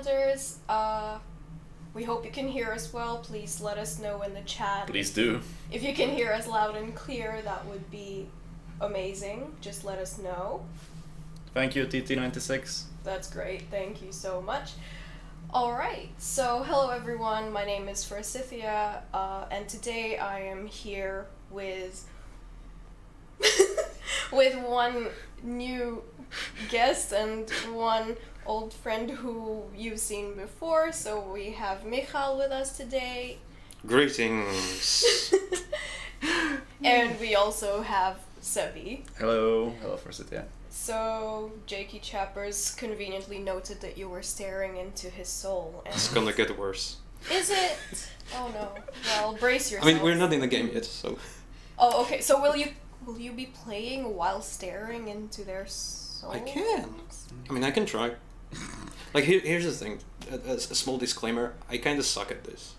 Outlanders. We hope you can hear us well. Please let us know in the chat. Please do. If you can hear us loud and clear, that would be amazing. Just let us know. Thank you, TT96. That's great. Thank you so much. Alright, so hello everyone. My name is Forsythia, and today I am here with with one new guest and one old friend who you've seen before. So we have Michal with us today. Greetings. And we also have Sebi. Hello. Hello, Forsythia. So, Jakey Chappers conveniently noted that you were staring into his soul. And It's gonna get worse. is it? Oh no. Well, brace yourself. I mean, we're not in the game yet, so... Oh, okay. So will you be playing while staring into their souls? I can. I mean, I can try. Like, here's the thing. A small disclaimer. I kinda suck at this.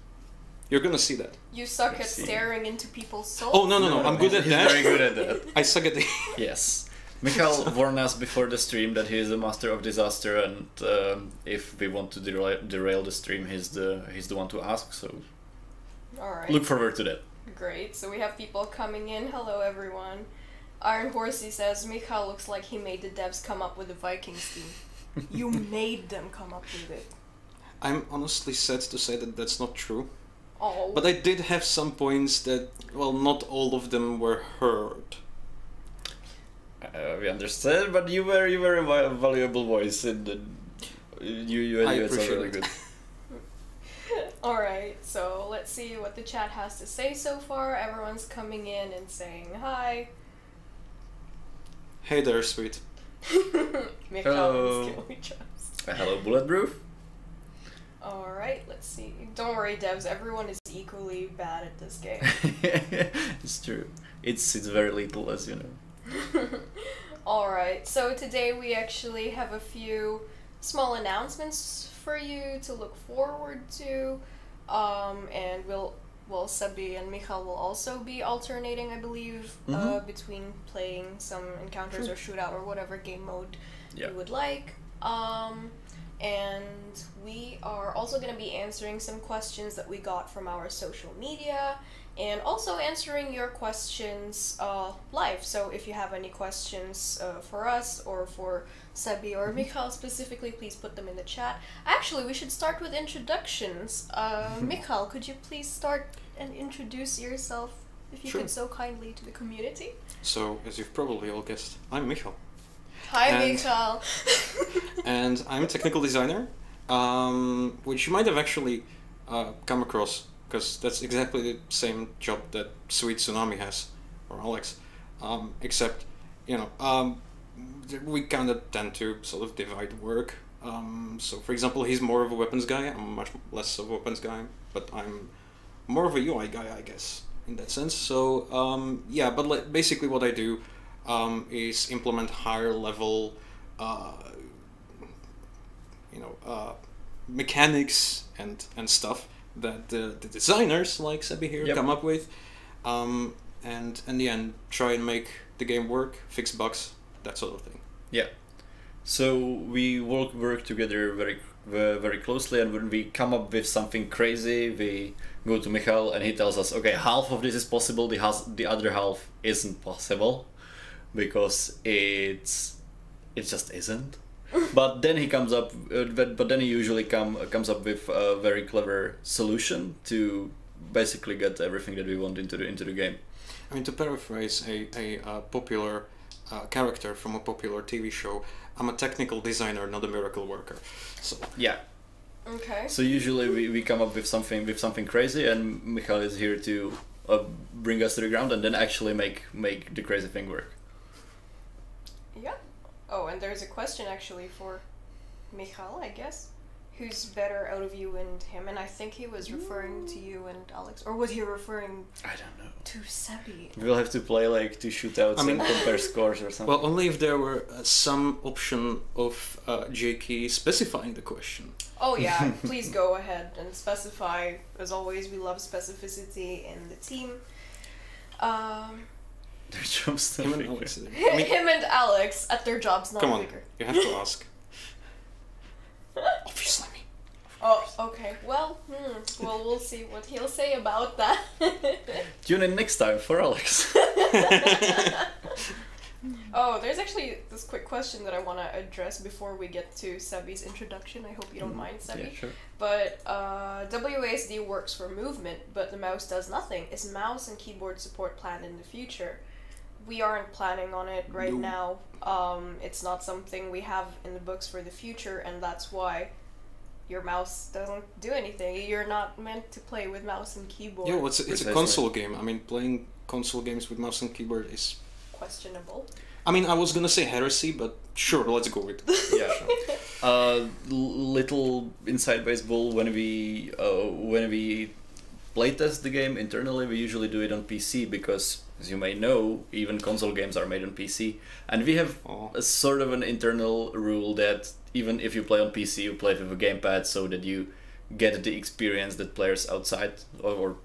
You're gonna see that. You suck at staring into people's souls? Oh, no. I'm good at He's that. very good at that. I suck at the... Yes. Michal warned us before the stream that he is a master of disaster, and if we want to derail the stream, he's the one to ask. So, Alright. look forward to that. Great. So we have people coming in. Hello, everyone. Iron Horsey says, Michal looks like he made the devs come up with the Vikings theme. You made them come up with it. I'm honestly sad to say that that's not true. Oh. But I did have some points that, well, not all of them were heard. We understand, but you were a valuable voice, and you had some really good. Alright, so let's see what the chat has to say so far. Everyone's coming in and saying hi. Hey there, sweet. Michal, we trust. Hello, Bulletproof. Alright, let's see. Don't worry, devs, everyone is equally bad at this game. It's true. It's very little, as you know. Alright, so today we actually have a few small announcements for you to look forward to, and Sebi and Michal will also be alternating, I believe, between playing some encounters or shootout or whatever game mode you would like. And we are also going to be answering some questions that we got from our social media, and also answering your questions live. So if you have any questions for us or for Sebi or Michal specifically, please put them in the chat. Actually, we should start with introductions. Michal, could you please start and introduce yourself, if you could so kindly, to the community? So, as you've probably all guessed, I'm Michal. Hi, Michal. And I'm a technical designer, which you might have actually come across, because that's exactly the same job that Sweet Tsunami has, or Alex, except, you know, we kind of tend to sort of divide work. So, for example, he's more of a weapons guy, I'm much less of a weapons guy, but I'm more of a UI guy, I guess, in that sense. So, yeah, but basically what I do is implement higher level, mechanics and stuff that the designers like Sebi here come up with, and in the end try and make the game work, fix bugs, that sort of thing. Yeah. So we work together very closely, and when we come up with something crazy, we go to Michal and he tells us, okay, half of this is possible, the other half isn't possible, because it just isn't. But then he comes up, but then he usually comes up with a very clever solution to basically get everything that we want into the game. I mean, to paraphrase a popular character from a popular TV show, I'm a technical designer, not a miracle worker. So yeah. Okay. So usually we come up with something crazy, and Michal is here to bring us to the ground and then actually make the crazy thing work. Yeah. Oh, and there's a question actually for Michal, I guess. Who's better out of you and him? And I think he was referring to you and Alex. Or was he referring I don't know. to Sebi? We'll have to play like 2 shootouts and compare scores or something. Well, only if there were some option of JK specifying the question. Oh yeah, please go ahead and specify. As always, we love specificity in the team. Their job's not Him and Vigor. Alex. I mean, Him and Alex at their jobs, not come on, Vigor. you have to ask. Obviously me. Okay, well, we'll see what he'll say about that. Tune in next time for Alex. Oh, there's actually this quick question that I want to address before we get to Sebi's introduction. I hope you don't mind, Sebi. Yeah, sure. But WASD works for movement, but the mouse does nothing. Is mouse and keyboard support planned in the future? We aren't planning on it right now. It's not something we have in the books for the future, and that's why your mouse doesn't do anything. You're not meant to play with mouse and keyboard. Yeah, well, it's a console game. I mean, playing console games with mouse and keyboard is questionable. I mean, I was gonna say heresy, but sure, let's go with it. Yeah, sure. Little inside baseball, when we playtest the game internally, we usually do it on PC because, as you may know, even console games are made on PC, and we have a sort of an internal rule that even if you play on PC, you play with a gamepad so that you get the experience that players outside or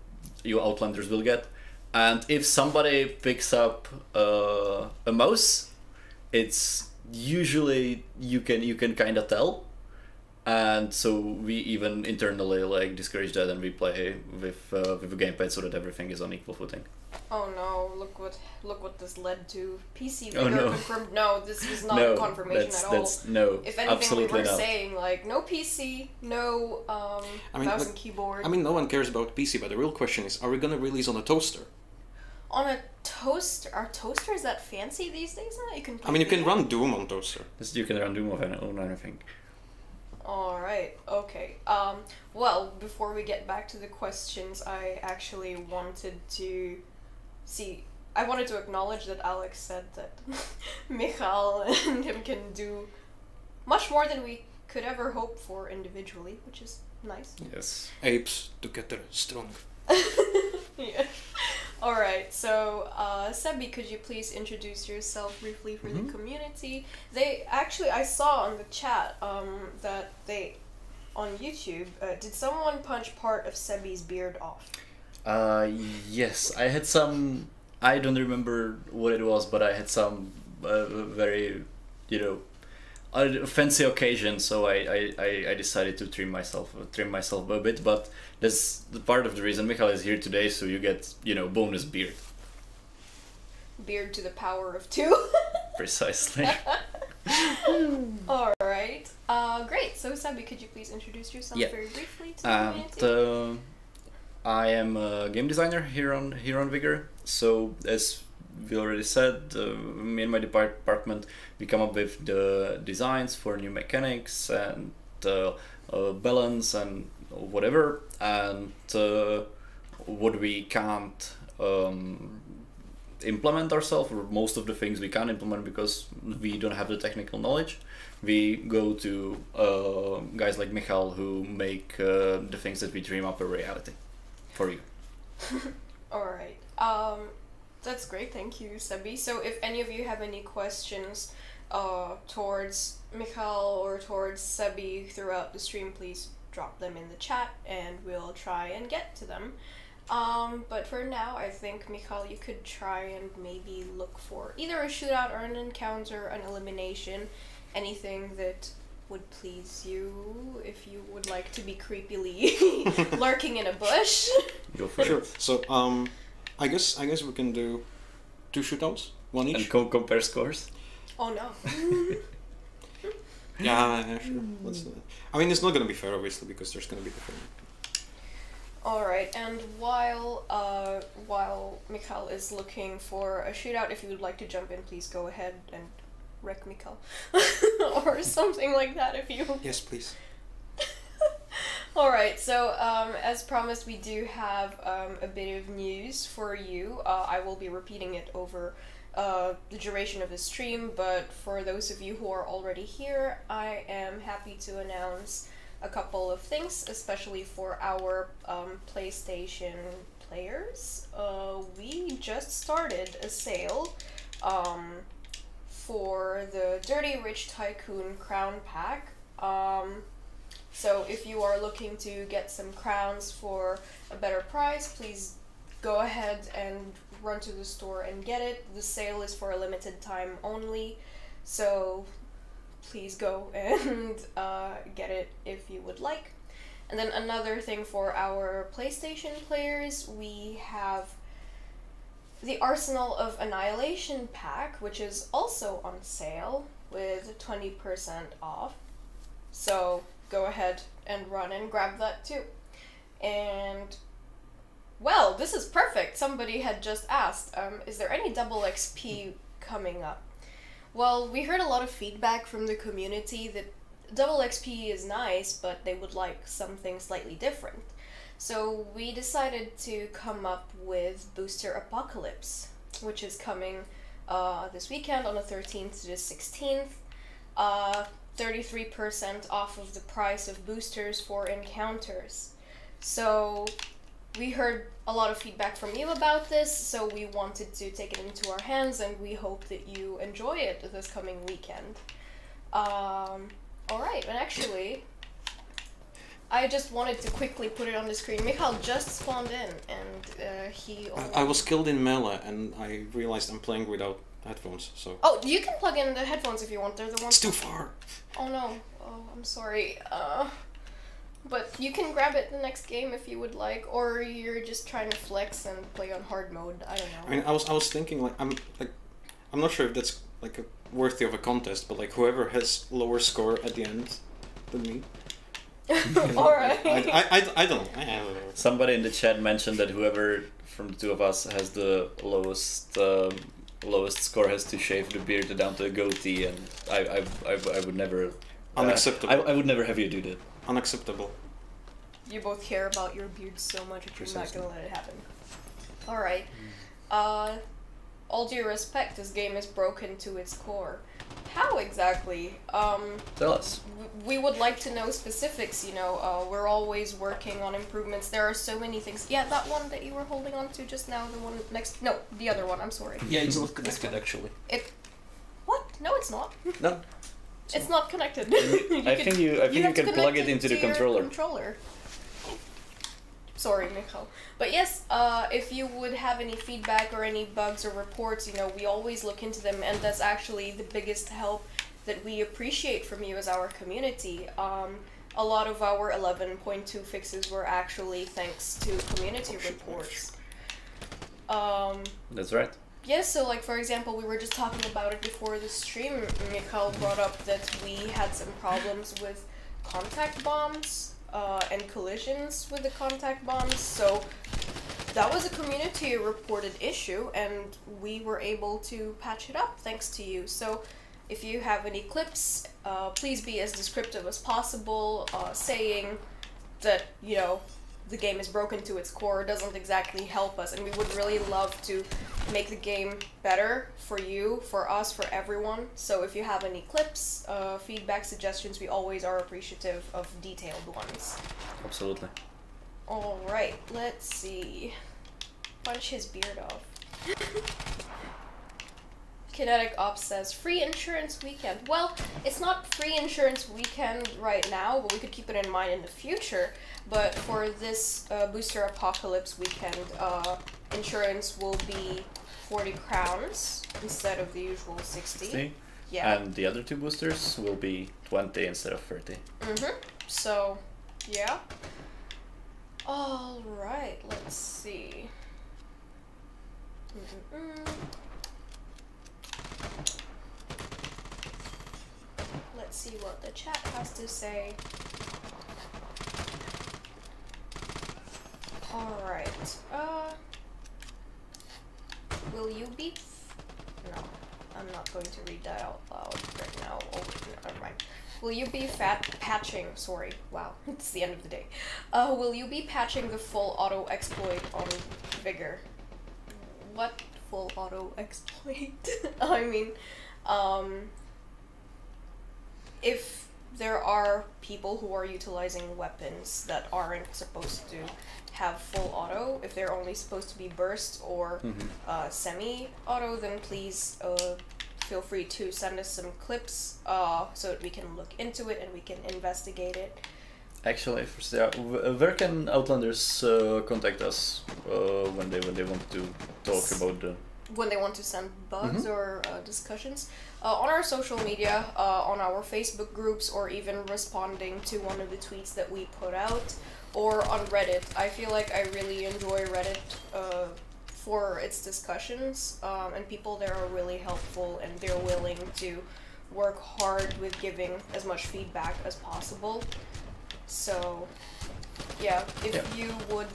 you Outlanders will get. And if somebody picks up a mouse, it's usually you can kind of tell, and so we even internally like discourage that, and we play with a gamepad so that everything is on equal footing. Oh no! Look what this led to. PC Oh, Vigor no. confirmed. No, this was not No, confirmation at all. No, If anything, absolutely we were not. saying like no PC, no mouse and keyboard. I mean, no one cares about PC, but the real question is, are we gonna release on a toaster? On a toaster? Are toasters that fancy these days now? You can play I mean, you can Doom? run Doom on toaster. You can run Doom on anything. Alright, okay. Well, before we get back to the questions, I actually wanted to I wanted to acknowledge that Alex said that Michal and him can do much more than we could ever hope for individually, which is nice. Yes. Apes together strong. Yeah. Alright, so Sebi, could you please introduce yourself briefly for the community? I saw on the chat that they, on YouTube, did someone punch part of Sebi's beard off? Yes, I had some. I don't remember what it was, but I had some very, fancy occasion. So I decided to trim myself a bit. But that's the part of the reason Michal is here today. So you get bonus beard. Beard to the power of 2. Precisely. Alright. Great. So Sebi, could you please introduce yourself very briefly to the community? I am a game designer here on Vigor. So as we already said, me and my department, we come up with the designs for new mechanics and balance and whatever. And what we can't implement ourselves, or most of the things we can't implement because we don't have the technical knowledge, we go to guys like Michal who make the things that we dream up a reality for you. Alright. That's great, thank you, Sebi. So if any of you have any questions towards Michal or towards Sebi throughout the stream, please drop them in the chat and we'll try and get to them. But for now, I think, Michal, you could try and maybe look for either a shootout or an encounter, an elimination, anything that would please you, if you would like to be creepily lurking in a bush. Go for Sure. it. So, I guess we can do 2 shootouts, 1 each. And compare scores. Oh no. Yeah, sure. Let's do that. I mean, it's not gonna be fair, obviously, because there's gonna be different. Alright, and while Michal is looking for a shootout, if you would like to jump in, please go ahead and wreck Michal. Or something like that if you... Yes, please. Alright, so as promised, we do have a bit of news for you. I will be repeating it over the duration of the stream, but for those of you who are already here, I am happy to announce a couple of things, especially for our PlayStation players. We just started a sale for the Dirty Rich Tycoon Crown Pack. So if you are looking to get some crowns for a better price, please go ahead and run to the store and get it. The sale is for a limited time only, so please go and get it if you would like. And then another thing for our PlayStation players, we have the Arsenal of Annihilation pack, which is also on sale with 20% off. So go ahead and run and grab that too. And well, this is perfect. Somebody had just asked, is there any double XP coming up? Well, we heard a lot of feedback from the community that double XP is nice, but they would like something slightly different. So we decided to come up with Booster Apocalypse, which is coming this weekend on the 13th to the 16th. 33% off of the price of boosters for encounters. So we heard a lot of feedback from you about this, so we wanted to take it into our hands, and we hope that you enjoy it this coming weekend. Alright, and actually, I just wanted to quickly put it on the screen. Michal just spawned in, and he... I was killed in melee, and I realized I'm playing without headphones, so... Oh, you can plug in the headphones if you want. They're the ones... It's too far! Oh no. Oh, I'm sorry. But you can grab it the next game if you would like, or you're just trying to flex and play on hard mode. I don't know. I mean, I was thinking, like, I'm not sure if that's, like, worthy of a contest, but, like, whoever has lower score at the end than me... Alright. I don't know. Somebody in the chat mentioned that whoever from the two of us has the lowest score has to shave the beard down to a goatee, and I would never... Unacceptable. I would never have you do that. Unacceptable. You both care about your beards so much that you're not gonna let it happen. Alright. All due respect, this game is broken to its core. How exactly? Tell us. We would like to know specifics, you know. We're always working on improvements. There are so many things. Yeah, that one that you were holding on to just now, the one next... No, the other one, I'm sorry. Yeah, it's not connected, actually. What? No, it's not. No. It's not connected. I think you can plug it into the controller. Sorry, Michal. But yes, if you would have any feedback or any bugs or reports, you know, we always look into them, and that's actually the biggest help that we appreciate from you as our community. A lot of our 11.2 fixes were actually thanks to community reports. That's right. Yes, so like for example, we were just talking about it before the stream. Michal brought up that we had some problems with contact bombs and collisions with the contact bombs, so that was a community reported issue, and we were able to patch it up thanks to you. So if you have any clips, please be as descriptive as possible, saying that, you know, the game is broken to its core doesn't exactly help us, and we would really love to make the game better for you, for us, for everyone. So if you have any clips, feedback, suggestions, we always are appreciative of detailed ones. Absolutely. Alright, let's see. Punch his beard off. Kinetic Ops says, free insurance weekend. Well, it's not free insurance weekend right now, but we could keep it in mind in the future. But for this Booster Apocalypse weekend, insurance will be 40 crowns instead of the usual 60. Yeah. And the other two boosters will be 20 instead of 30. Mm-hmm. So, yeah. Alright, let's see. Let's see what the chat has to say. Alright, will you be... No, I'm not going to read that out loud right now. Oh, never mind. Will you be patching... Sorry, wow, it's the end of the day. Will you be patching the full auto exploit on Vigor? What full auto exploit? I mean, if there are people who are utilizing weapons that aren't supposed to have full auto, if they're only supposed to be burst or semi-auto, then please feel free to send us some clips so that we can look into it and we can investigate it. Actually, where can Outlanders contact us when they want to talk about the when they want to send bugs or discussions. On our social media, on our Facebook groups, or even responding to one of the tweets that we put out, or on Reddit. I feel like I really enjoy Reddit for its discussions, and people there are really helpful, and they're willing to work hard with giving as much feedback as possible. So, yeah, if you would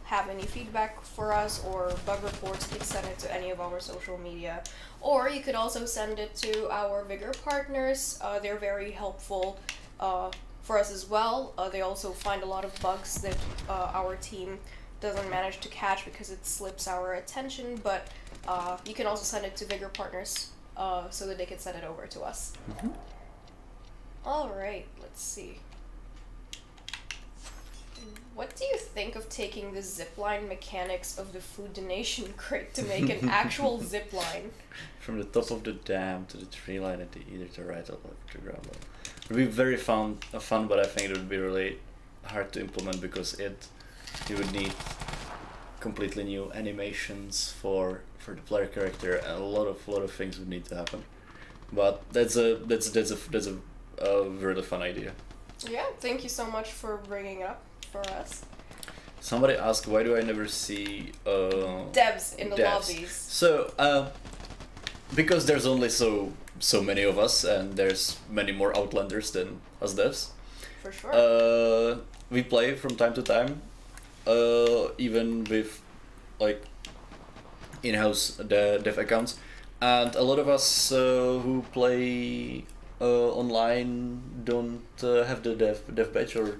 have any feedback for us or bug reports, please send it to any of our social media. Or you could also send it to our Vigor partners. They're very helpful for us as well. They also find a lot of bugs that our team doesn't manage to catch because it slips our attention, but you can also send it to Vigor partners so that they can send it over to us. Alright, let's see. What do you think of taking the zipline mechanics of the food donation crate to make an actual zipline? From the top of the dam to the tree line at either to right or left to ground level. It would be very fun, but I think it would be really hard to implement because you would need completely new animations for the player character, and a lot of things would need to happen. But that's a really fun idea. Yeah, thank you so much for bringing it up for us. Somebody asked, why do I never see devs in the lobbies? So because there's only so many of us, and there's many more Outlanders than us devs. For sure. We play from time to time, even with like in-house dev accounts, and a lot of us who play online don't have the dev badge or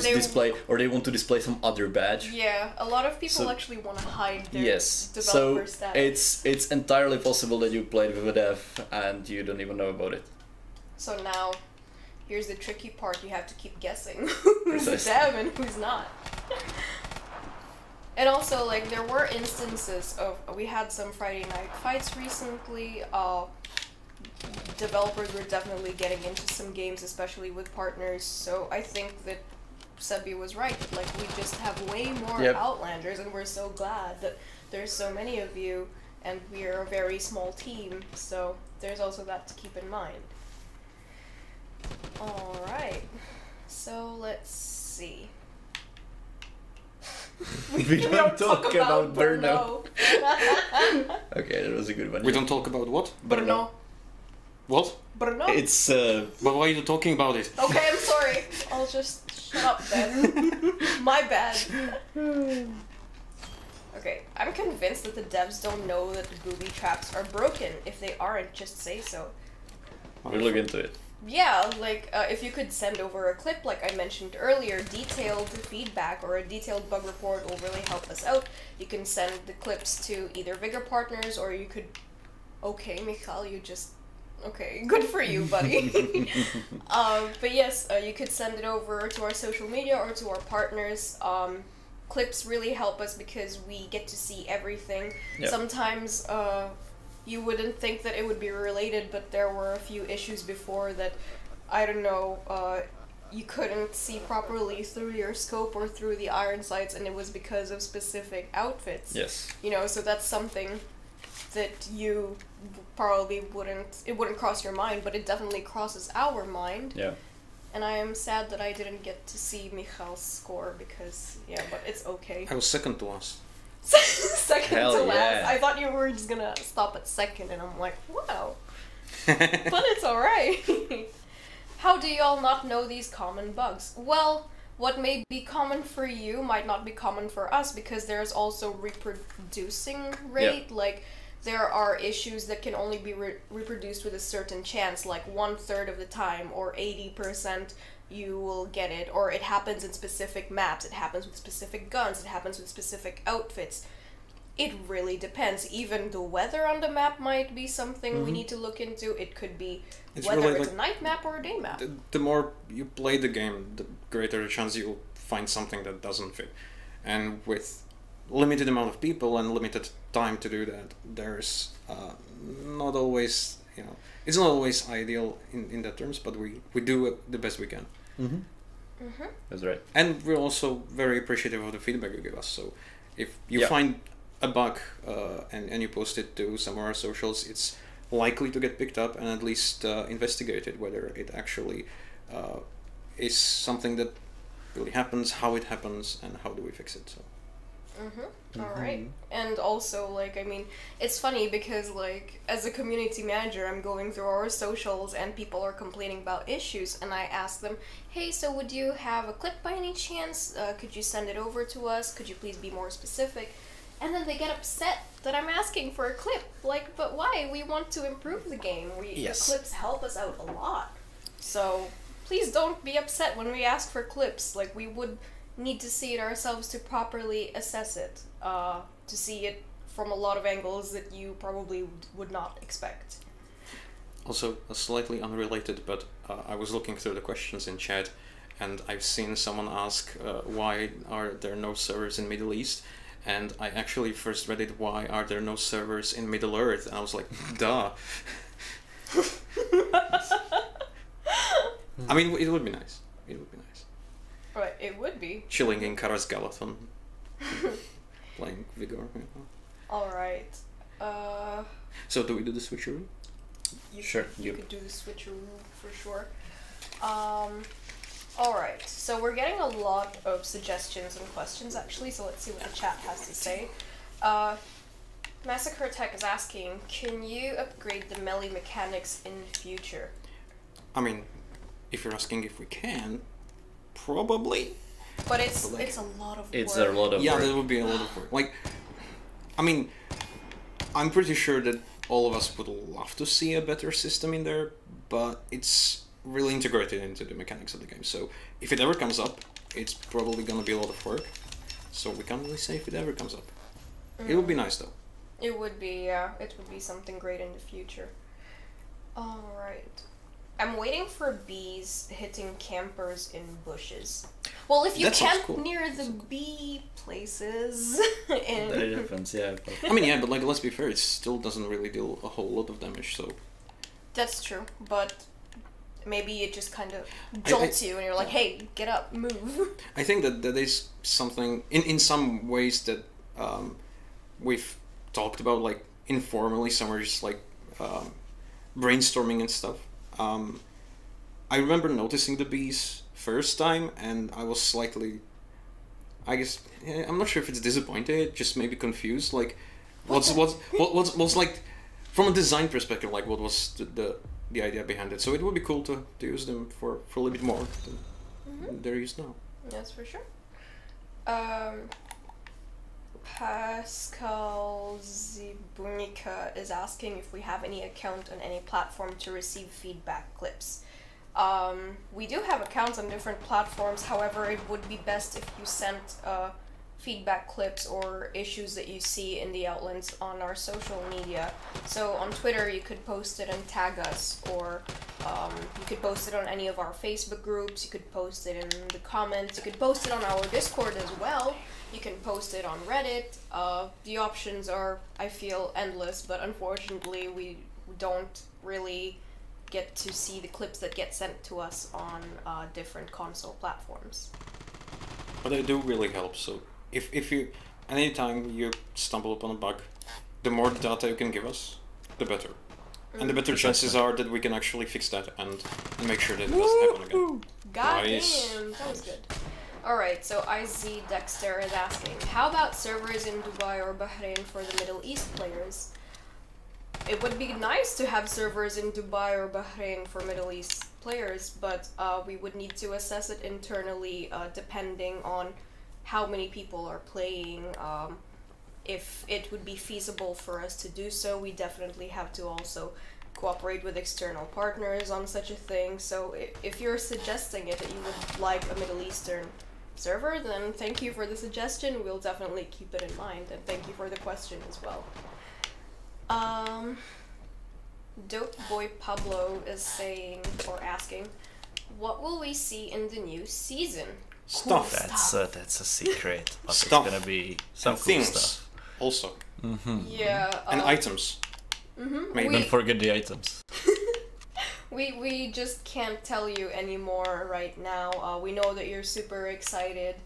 display, or they want to display some other badge. Yeah, a lot of people actually want to hide their developer status. It's entirely possible that you played with a dev and you don't even know about it. So now, here's the tricky part: you have to keep guessing who's a dev and who's not. And also, like, there were instances of, we had some Friday night fights recently. Developers were definitely getting into some games, especially with partners, so I think that Sebi was right. Like, we just have way more Outlanders, and we're so glad that there's so many of you, and we're a very small team, so there's also that to keep in mind. Alright, so let's see. We don't talk about Brno. Okay, that was a good one. We don't talk about what? Brno. What? Brno? It's But why are you talking about it? Okay, I'm sorry. I'll just shut up then. My bad. Okay, I'm convinced that the devs don't know that the booby traps are broken. If they aren't, just say so. We'll look into it. Yeah, like, if you could send over a clip, like I mentioned earlier, detailed feedback or a detailed bug report will really help us out. You can send the clips to either Vigor partners, or you could... Okay, Michal, you just... Okay, good for you, buddy. But yes, you could send it over to our social media or to our partners. Clips really help us because we get to see everything. Yep. Sometimes you wouldn't think that it would be related, but there were a few issues before that, I don't know, you couldn't see properly through your scope or through the iron sights, and it was because of specific outfits. Yes. You know, so that's something that you probably wouldn't cross your mind, but it definitely crosses our mind. Yeah. And I am sad that I didn't get to see Michal's score because, yeah, but it's okay. I was second to last. Second Hell to last. yeah. I thought you were just gonna stop at second, and I'm like, wow. But it's alright. How do y'all not know these common bugs? Well, what may be common for you might not be common for us, because there's also reproducing rate. Yep. Like, there are issues that can only be reproduced with a certain chance, like 1/3 of the time, or 80% you will get it, or it happens in specific maps, it happens with specific guns, it happens with specific outfits. It really depends. Even the weather on the map might be something we need to look into. It could be whether really it's a night map or a day map. The more you play the game, the greater the chance you'll find something that doesn't fit. And with limited amount of people and limited time to do that, there's not always, you know, it's not always ideal in that terms, but we do the best we can. Mm-hmm. Mm-hmm. That's right. And we're also very appreciative of the feedback you give us. So if you find a bug and you post it to some of our socials, it's likely to get picked up and at least investigated whether it actually is something that really happens, how it happens, and how do we fix it. So. All right. And also, like, I mean, it's funny because, like, as a community manager, I'm going through our socials and people are complaining about issues, and I ask them, hey, so would you have a clip by any chance? Could you send it over to us? Could you please be more specific? And then they get upset that I'm asking for a clip. Like, but why? We want to improve the game. The clips help us out a lot. So please don't be upset when we ask for clips. Like, we would need to see it ourselves to properly assess it, to see it from a lot of angles that you probably would not expect. Also, slightly unrelated, but I was looking through the questions in chat, and I've seen someone ask why are there no servers in Middle East, and I actually first read it, why are there no servers in Middle Earth, and I was like, duh. I mean, it would be nice. It would be nice. But it would be. Chilling in Karas Galathon. Playing Vigor. Alright. So do we do the switcheroo? Sure. You could do the switcheroo for sure. Alright, so we're getting a lot of suggestions and questions actually, so let's see what the chat has to say. Massacre Tech is asking, can you upgrade the melee mechanics in the future? I mean, if you're asking if we can, probably. But it's a lot of work. It's a lot of work. Yeah, that would be a lot of work. Like, I mean, I'm pretty sure that all of us would love to see a better system in there, but it's really integrated into the mechanics of the game. So if it ever comes up, it's probably gonna be a lot of work. So we can't really say if it ever comes up. It would be nice though. It would be, yeah. It would be something great in the future. Alright. I'm waiting for bees hitting campers in bushes. Well, if you camp near the bee places... That happens, yeah. I mean, yeah, but like, let's be fair, it still doesn't really deal a whole lot of damage, so... That's true, but maybe it just kind of jolts you and you're like, hey, get up, move. I think that is something, in some ways, that we've talked about, like, informally, somewhere just, like, brainstorming and stuff. I remember noticing the bees first time, and I was slightly, I guess, I'm not sure if it's disappointed, just maybe confused. Like, what's like, from a design perspective, like, what was the idea behind it? So it would be cool to use them for a little bit more than they're used now. That's for sure. Pascal Zibunica is asking if we have any account on any platform to receive feedback clips. We do have accounts on different platforms, however it would be best if you sent feedback clips or issues that you see in the Outlands on our social media. So on Twitter you could post it and tag us, or you could post it on any of our Facebook groups, you could post it in the comments, you could post it on our Discord as well. You can post it on Reddit. The options are, I feel, endless, but unfortunately we don't really get to see the clips that get sent to us on different console platforms. But they do really help, so if you, anytime you stumble upon a bug, the more data you can give us, the better. And the better chances are that we can actually fix that and make sure that it doesn't happen again. God damn, that was good. Alright, so IZ Dexter is asking, how about servers in Dubai or Bahrain for the Middle East players? It would be nice to have servers in Dubai or Bahrain for Middle East players, but we would need to assess it internally depending on how many people are playing. If it would be feasible for us to do so, we definitely have to also cooperate with external partners on such a thing. So if you're suggesting it that you would like a Middle Eastern server, then thank you for the suggestion. We'll definitely keep it in mind, and thank you for the question as well. Dope Boy Pablo is saying, or asking, what will we see in the new season? Stuff. That's a secret, but Stuff. It's gonna be some And cool things stuff. also. Yeah. And items. Maybe. Don't forget the items. We just can't tell you anymore right now. We know that you're super excited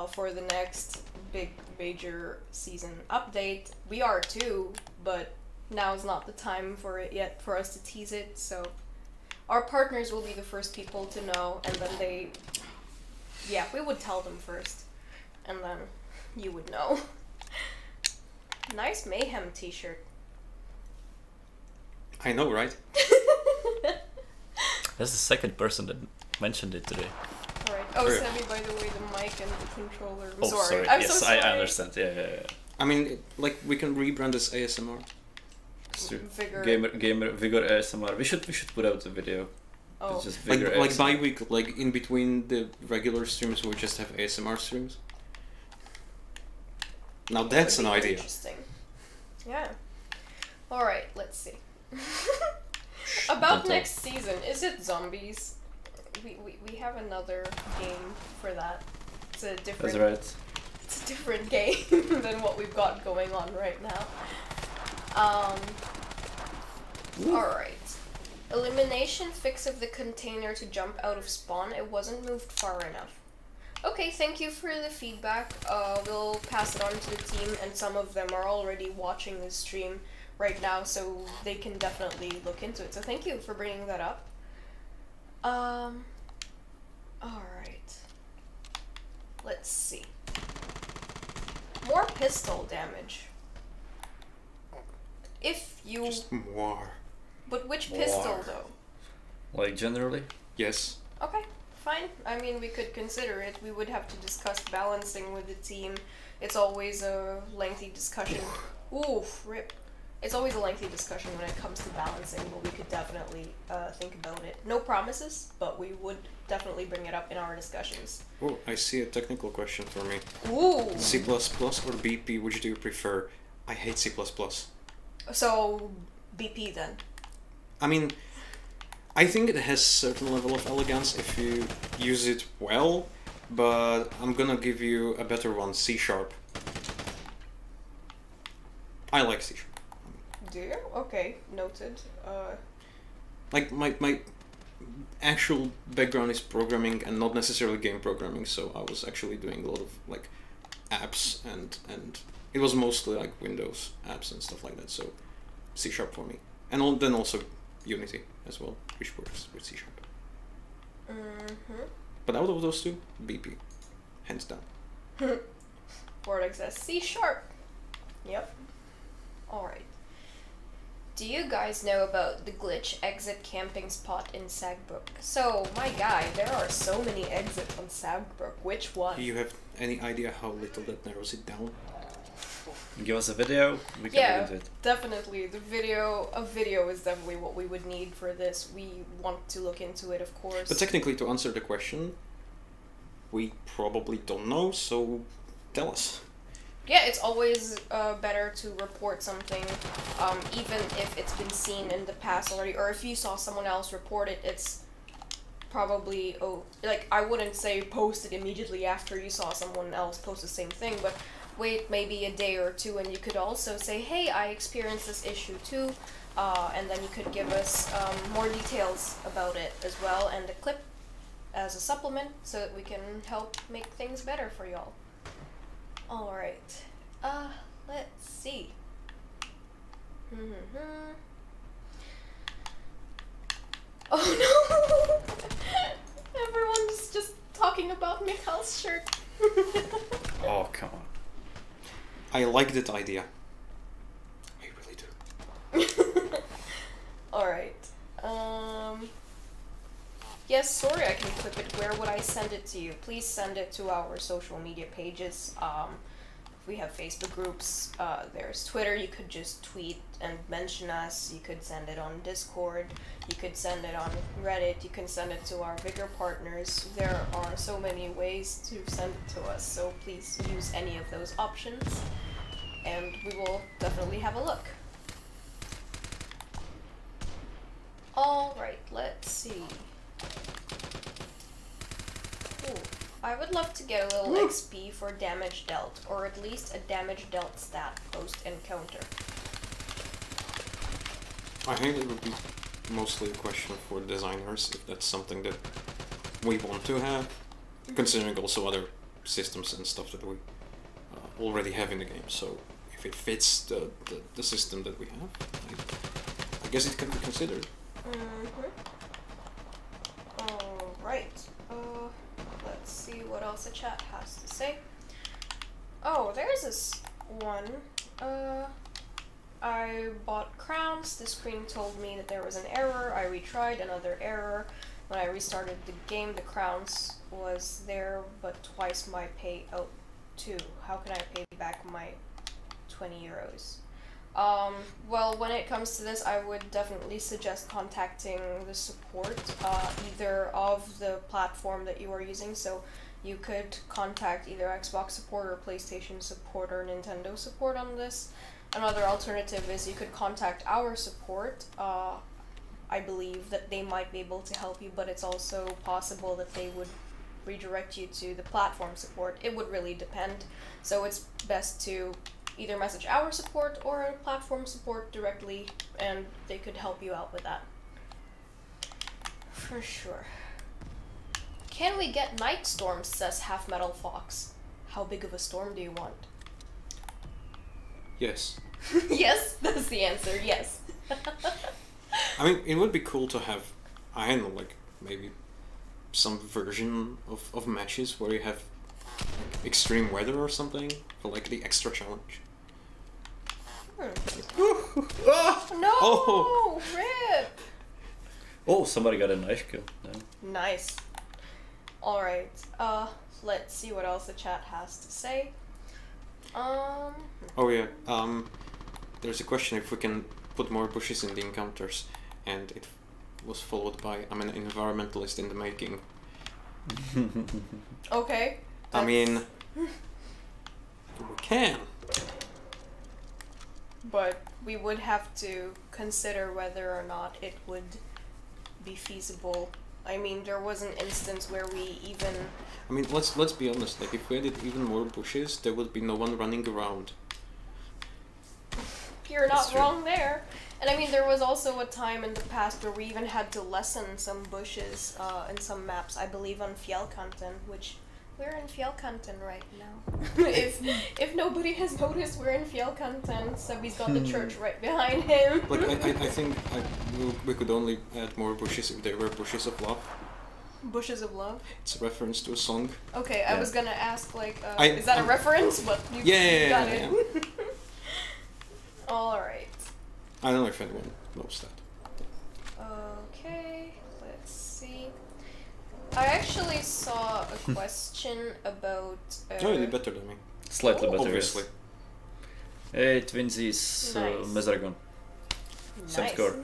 for the next big major season update. We are too, but now's not the time for it yet for us to tease it, so our partners will be the first people to know, and then we would tell them first, and then you would know. Nice Mayhem t-shirt. I know, right? That's the second person that mentioned it today. Alright. Oh, Sure. Sammy, by the way, the mic and the controller. I'm Oh, sorry. sorry. I'm Yes, so sorry. I understand. Yeah. I mean, like, we can rebrand this ASMR. It's true. Vigor. Vigor ASMR. We should put out a video. Oh. It's just Like, Vigor like ASMR. bi-week, like in between the regular streams, we just have ASMR streams. Now that's an Would be idea. Interesting. Yeah. Alright, let's see. About Don't next season, is it zombies? We have another game for that. It's a different That's right. it's a different game than what we've got going on right now. Alright. Elimination fix of the container to jump out of spawn. It wasn't moved far enough. Okay, thank you for the feedback. We'll pass it on to the team, and some of them are already watching the stream right now, so they can definitely look into it. So thank you for bringing that up. Alright. Let's see. More pistol damage. If you... Just more. But which pistol, More. though? Like generally. Yes. Okay, fine. I mean, we could consider it. We would have to discuss balancing with the team. It's always a lengthy discussion. Oof, rip. It's always a lengthy discussion when it comes to balancing, but we could definitely think about it. No promises, but we would definitely bring it up in our discussions. Oh, I see a technical question for me. Ooh! C++ or BP, which do you prefer? I hate C++. So, BP then. I mean, I think it has certain level of elegance if you use it well, but I'm gonna give you a better one, C#. I like C#. Do you? Okay, noted. Like, my actual background is programming and not necessarily game programming, so I was actually doing a lot of, like, apps, and it was mostly, like, Windows apps and stuff like that, so C# for me. And then also Unity as well, which works with C#. Mm-hmm. But out of those two, BP, hands down. Vortex says C#. Yep. Alright. Do you guys know about the glitch exit camping spot in Sagbrook? So, my guy, there are so many exits on Sagbrook. Which one? Do you have any idea how little that narrows it down? Give us a video. We can Yeah, look into it. definitely. A video is definitely what we would need for this. We want to look into it, of course. But technically, to answer the question, we probably don't know, so tell us. Yeah, it's always better to report something, even if it's been seen in the past already, or if you saw someone else report it, it's probably, like, I wouldn't say post it immediately after you saw someone else post the same thing, but wait maybe a day or two, and you could also say, hey, I experienced this issue too, and then you could give us more details about it as well, and a clip as a supplement, so that we can help make things better for y'all. Alright, let's see. Oh no! Everyone's just talking about Michal's shirt. Oh, come on. I like that idea. I really do. Alright. Yes, sorry I can clip it. Where would I send it to you? Please send it to our social media pages. We have Facebook groups. There's Twitter. You could just tweet and mention us. You could send it on Discord. You could send it on Reddit. You can send it to our Vigor partners. There are so many ways to send it to us, so please use any of those options, and we will definitely have a look. Alright, let's see. Ooh, I would love to get a little XP for damage dealt, or at least a damage dealt stat post-encounter. I think it would be mostly a question for designers, if that's something that we want to have, considering also other systems and stuff that we already have in the game. So if it fits the system that we have, I guess it can be considered. Alright. Let's see what else the chat has to say. Oh, there's this one. I bought crowns. The screen told me that there was an error. I retried, another error. When I restarted the game, the crowns was there, but twice my payout too. How can I pay back my 20 euros? Well, when it comes to this, I would definitely suggest contacting the support, either of the platform that you are using. So you could contact either Xbox support or PlayStation support or Nintendo support on this. Another alternative is you could contact our support. I believe that they might be able to help you, but it's also possible that they would redirect you to the platform support. It would really depend. So it's best to either message our support or platform support directly, and they could help you out with that. For sure. Can we get night storms, says Half Metal Fox. How big of a storm do you want? Yes. Yes, that's the answer, yes. I mean, it would be cool to have, I don't know, like, maybe some version of matches where you have like, extreme weather or something for like the extra challenge. No! Oh. Rip! Oh, somebody got a knife kill. No. Nice. Alright, let's see what else the chat has to say. Oh yeah, there's a question if we can put more bushes in the encounters, and it was followed by, I'm an environmentalist in the making. Okay. I mean, we can. But we would have to consider whether or not it would be feasible. I mean, there was an instance where we even... I mean, let's be honest, like, if we added even more bushes, there would be no one running around. You're not That's true. wrong there. And I mean, there was also a time in the past where we even had to lessen some bushes in some maps, I believe on Fjellkanten, which we're in Fjellkanten right now. if nobody has noticed, we're in Fjellkanten. Sebby's got the church right behind him. Like, I think we could only add more bushes if they were bushes of love. Bushes of Love? It's a reference to a song. Okay, I Yeah. was gonna ask, like, is that a reference? But you Yeah, got yeah, it. Alright. I don't know if anyone knows that. Okay, let's see. I actually saw a question about... Oh, you did better than me. Slightly Oh. better. Obviously. Hey, Twinsies, Nice. Mesragon. Same Nice. score.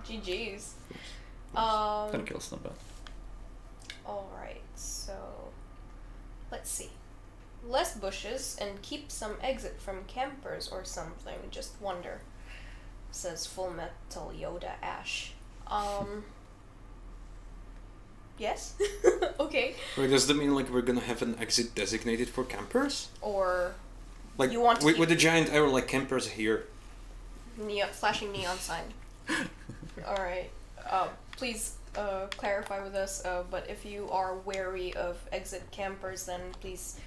GG's. 10 kills, not bad. Alright, so... Let's see. Less bushes and keep some exit from campers or something, just wonder. Says Full Metal Yoda Ash. Yes? Okay. Wait, does that mean like we're gonna have an exit designated for campers? Or Like, you want to with a giant arrow like campers here? flashing neon sign. Alright. Please clarify with us, but if you are wary of exit campers, then please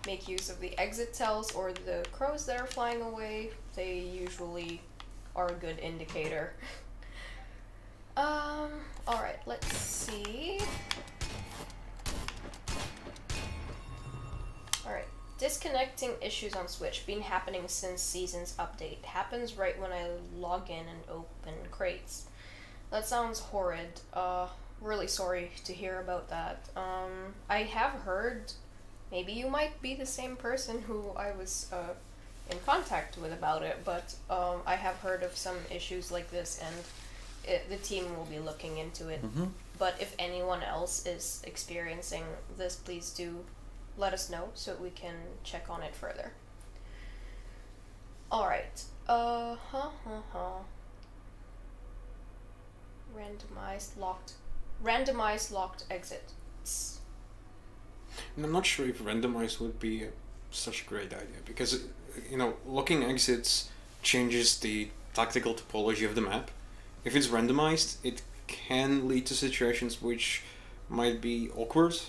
make use of the exit tells or the crows that are flying away. They usually are a good indicator. Alright, let's see. Alright. Disconnecting issues on Switch. Been happening since Seasons Update. Happens right when I log in and open crates. That sounds horrid. Really sorry to hear about that. I have heard, maybe you might be the same person who I was in contact with about it, but I have heard of some issues like this, and the team will be looking into it. But if anyone else is experiencing this, please do let us know so we can check on it further. Alright. Randomized locked exit. And I'm not sure if randomized would be such a great idea, because, you know, locking exits changes the tactical topology of the map. If it's randomized, it can lead to situations which might be awkward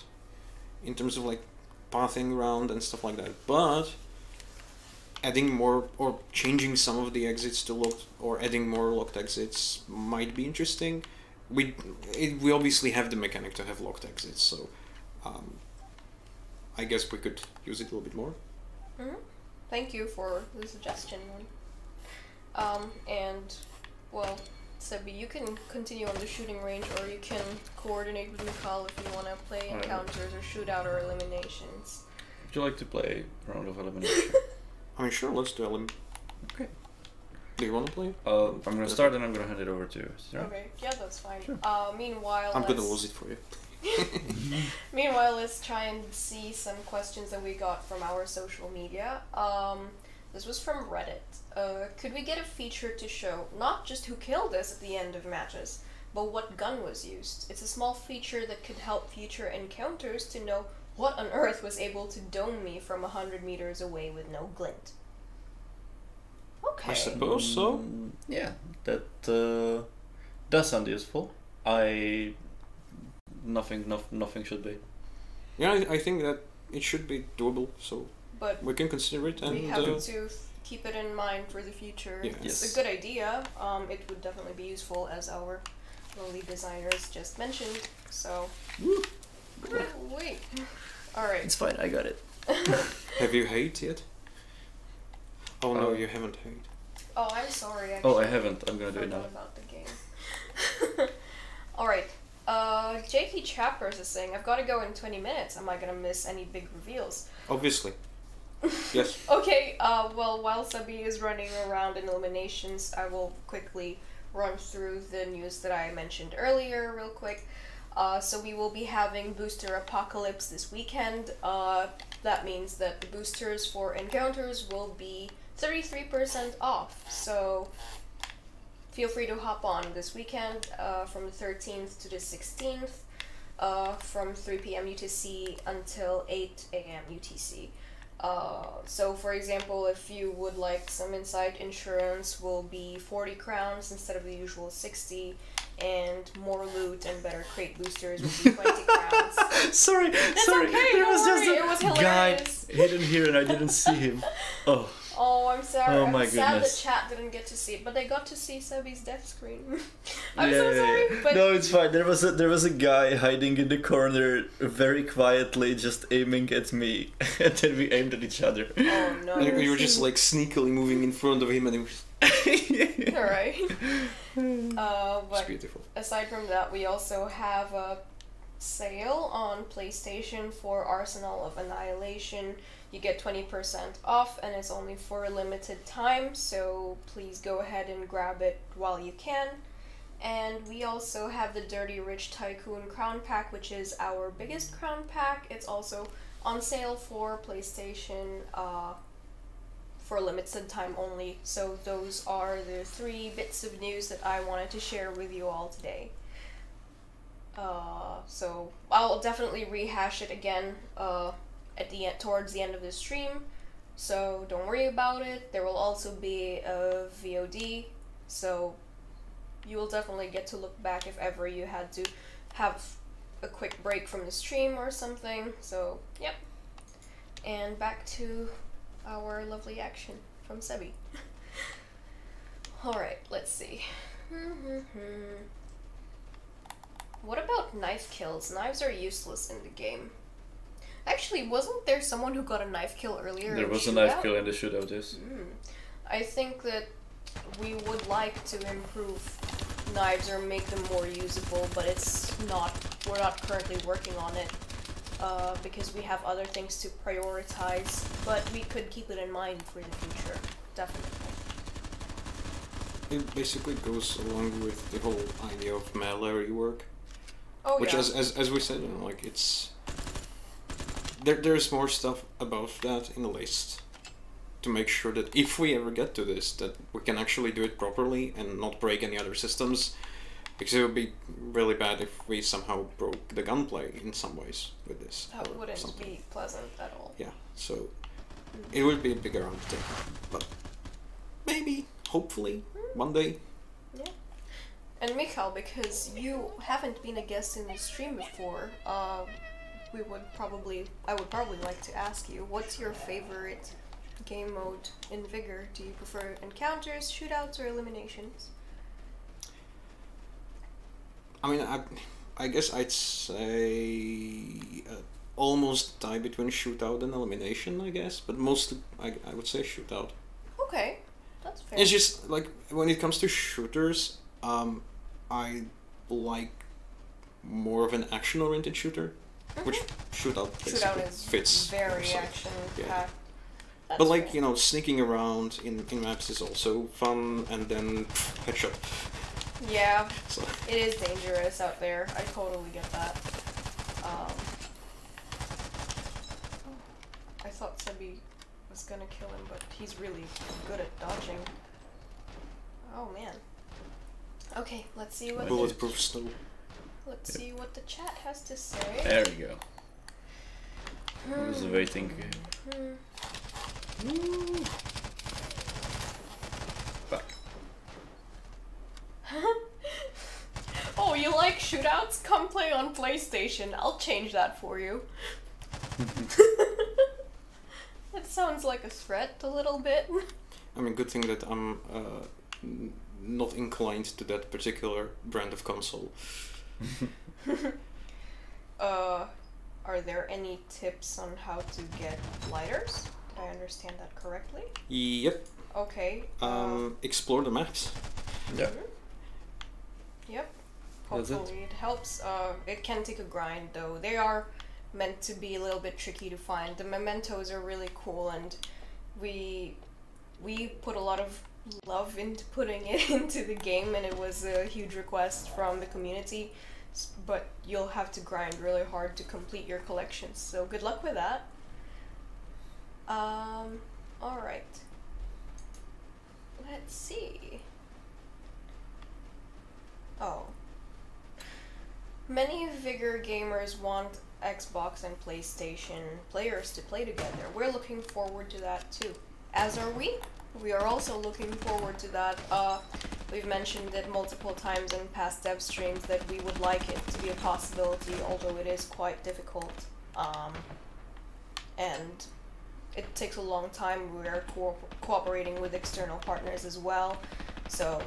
in terms of like pathing around and stuff like that. But adding more or changing some of the exits to locked, or adding more locked exits might be interesting. We obviously have the mechanic to have locked exits, so I guess we could use it a little bit more. Thank you for the suggestion. And well, Sebi, you can continue on the shooting range, or you can coordinate with Michal if you want to play encounters or shootout or eliminations. Would you like to play a round of elimination? I mean, sure, let's do elimination. Okay. Do you want to play? I'm gonna start and I'm gonna hand it over to you. Okay, yeah, that's fine. Sure. Meanwhile, I'm gonna lose it for you. Meanwhile, let's try and see some questions that we got from our social media. This was from Reddit. Could we get a feature to show not just who killed us at the end of matches, but what gun was used? It's a small feature that could help future encounters to know what on earth was able to dome me from 100 meters away with no glint. Okay. I suppose so. Yeah, that does sound useful. Nothing should be. Yeah, I think that it should be doable, so But we can consider it. And we have to keep it in mind for the future. Yeah. It's Yes. a good idea. It would definitely be useful, as our lowly designers just mentioned. So, wait. All right. It's fine. I got it. Have you hate yet? Oh no, you haven't hate. Oh, I'm sorry. Actually. Oh, I haven't. I'm gonna do it now. Forgot about the game. All right. JT Chappers is saying, I've got to go in 20 minutes. Am I gonna miss any big reveals? Obviously. Yes. Okay, well, while Sabi is running around in eliminations, I will quickly run through the news that I mentioned earlier real quick. So we will be having Booster Apocalypse this weekend. That means that the boosters for encounters will be 33% off. So feel free to hop on this weekend from the 13th to the 16th from 3 p.m. UTC until 8 a.m. UTC. So for example, if you would like some inside insurance, will be 40 crowns instead of the usual 60, and more loot and better crate boosters will be 20 crowns. Sorry. That's sorry. okay, There don't was worry, just it was a guy hilarious. hidden here and I didn't see him. Oh. Oh, I'm sorry. Oh my I'm sad that goodness. chat didn't get to see it, but they got to see Sebi's death screen. I'm so sorry, but No, it's fine. There was a guy hiding in the corner, very quietly, just aiming at me, and then we aimed at each other. oh no. And you were just like sneakily moving in front of him, and it was Alright. it's But beautiful. aside from that, we also have a sale on PlayStation for Arsenal of Annihilation. You get 20% off, and it's only for a limited time, so please go ahead and grab it while you can. And we also have the Dirty Rich Tycoon Crown Pack, which is our biggest crown pack. It's also on sale for PlayStation for a limited time only. So those are the 3 bits of news that I wanted to share with you all today. So I'll definitely rehash it again towards the end of the stream, so don't worry about it. There will also be a VOD, so you will definitely get to look back if ever you had to have a quick break from the stream or something. So yep, and back to our lovely action from Sebi. Alright, let's see. What about knife kills? Knives are useless in the game. Actually, wasn't there someone who got a knife kill earlier? There was a knife kill in the shootout, yes. I think that we would like to improve knives or make them more usable, but we're not currently working on it because we have other things to prioritize, but we could keep it in mind for the future, definitely. It basically goes along with the whole idea of melee rework, which, yeah. as we said, you know, like it's there's more stuff above that in the list to make sure that if we ever get to this, that we can actually do it properly and not break any other systems, because it would be really bad if we somehow broke the gunplay in some ways with this. That or wouldn't something. be pleasant at all. Yeah, so it would be a bigger undertaking, but maybe, hopefully, one day. Yeah. And Michal, because you haven't been a guest in the stream before, I would probably like to ask you, what's your favorite game mode in Vigor? Do you prefer encounters, shootouts, or eliminations? I mean, I guess I'd say almost tie between shootout and elimination, I guess, but mostly I would say shootout. Okay, that's fair. It's just like when it comes to shooters, I like more of an action-oriented shooter, which shootout basically Shootout is fits. very also. action-packed. Yeah. But like, you know, sneaking around in maps is also fun, and then headshot. Yeah, So. it is dangerous out there. I totally get that. I thought Sebi was gonna kill him, but he's really good at dodging. Oh man. Okay, let's see what Bulletproof snow. let's see what the chat has to say. There we go. I was waiting. Back. Oh, you like shootouts? Come play on PlayStation. I'll change that for you. That sounds like a threat a little bit. I mean, good thing that I'm not inclined to that particular brand of console. Are there any tips on how to get lighters? Did I understand that correctly? Yep. Okay. Explore the maps. Yeah. Yep. That's it. Hopefully it helps. It can take a grind though. They are meant to be a little bit tricky to find. The mementos are really cool, and we put a lot of love into putting it into the game, and it was a huge request from the community. But you'll have to grind really hard to complete your collections. So good luck with that. All right. Let's see. Oh. Many Vigor gamers want Xbox and PlayStation players to play together. We're looking forward to that too. As are we. We are also looking forward to that. We've mentioned it multiple times in past dev streams that we would like it to be a possibility, although it is quite difficult. And it takes a long time. We are cooperating with external partners as well. So,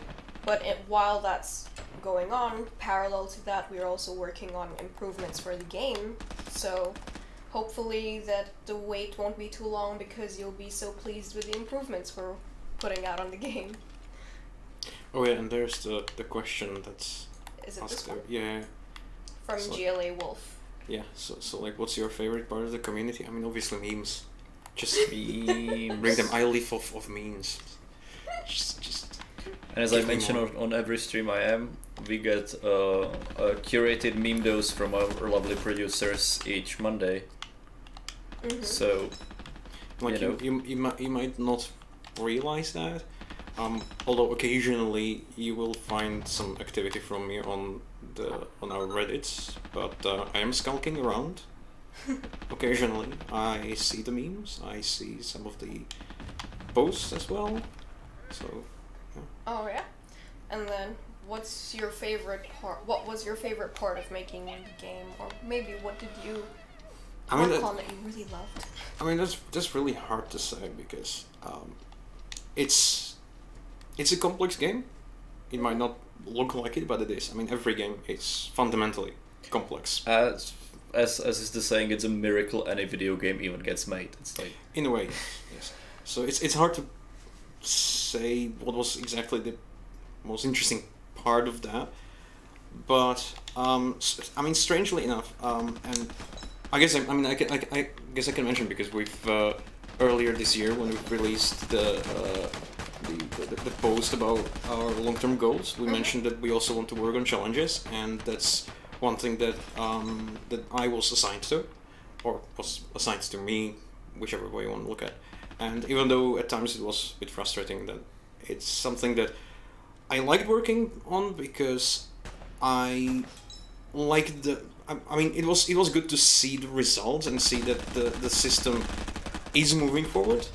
while that's going on, parallel to that, we are also working on improvements for the game. So, hopefully that the wait won't be too long because you'll be so pleased with the improvements we're putting out on the game. Oh yeah, and there's the question that's Is it asked this there. one? Yeah. From So- GLA Wolf. Yeah. So like, what's your favorite part of the community? I mean, obviously memes. Just Memes. bring them. I live of memes. Just. And as I Give me mention more. on every stream I am, we get a curated meme dose from our lovely producers each Monday. Mm-hmm. So, Like you know. you might not realize that, although occasionally you will find some activity from me on our Reddits, but I am skulking around. Occasionally, I see the memes. I see some of the posts as well. So, yeah. Oh yeah? And then, what's your favorite part? What was your favorite part of making the game? Or maybe what did you I mean, work on that you really loved? I mean, that's really hard to say because it's a complex game. It might not look like it, but it is. I mean, every game is fundamentally complex. as is the saying, it's a miracle any video game even gets made. It's like, In a way, yes. So it's hard to say what was exactly the most interesting part of that, but I mean, strangely enough, and I guess I guess I can mention because we've earlier this year when we released the post about our long-term goals, we mentioned that we also want to work on challenges, and that's one thing that that I was assigned to, or was assigned to me, whichever way you want to look at. And even though at times it was a bit frustrating, that it's something that I liked working on because I liked I mean, it was good to see the results and see that the system is moving forward,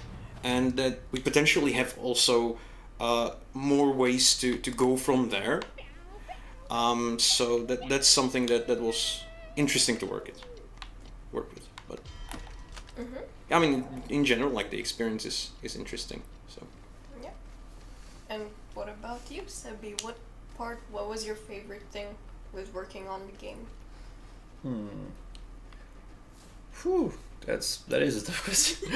and that we potentially have also more ways to go from there. So that's something that was interesting to work at. work with. But Mm-hmm. I mean, in general, like the experience is interesting. So Yeah. And what about you, Sebi? What was your favorite thing with working on the game? Whew, that is a tough question.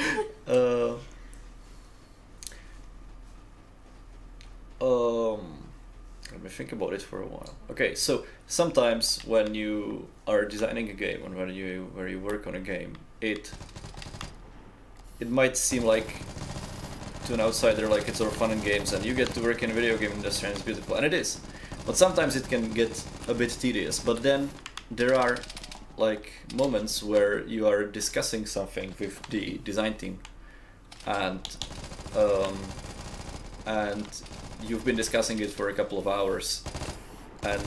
Let me think about it for a while. Okay, so sometimes when you are designing a game and when you work on a game, it might seem like to an outsider like it's all fun and games and you get to work in a video game industry and it's beautiful, and it is. But sometimes it can get a bit tedious. But then there are like moments where you are discussing something with the design team, and you've been discussing it for a couple of hours, and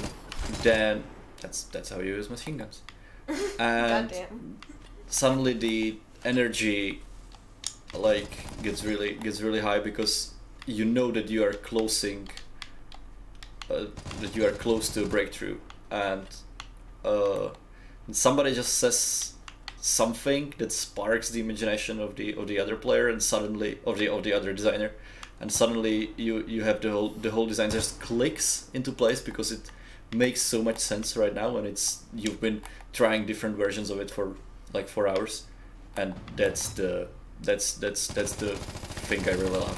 then that's how you use machine guns. And Goddamn. suddenly the energy like gets really high because you know that you are closing that you are close to a breakthrough, and somebody just says something that sparks the imagination of the other player, and suddenly of the other designer, and suddenly you have the whole design just clicks into place because it makes so much sense right now, and you've been trying different versions of it for like 4 hours, and that's the thing I really love.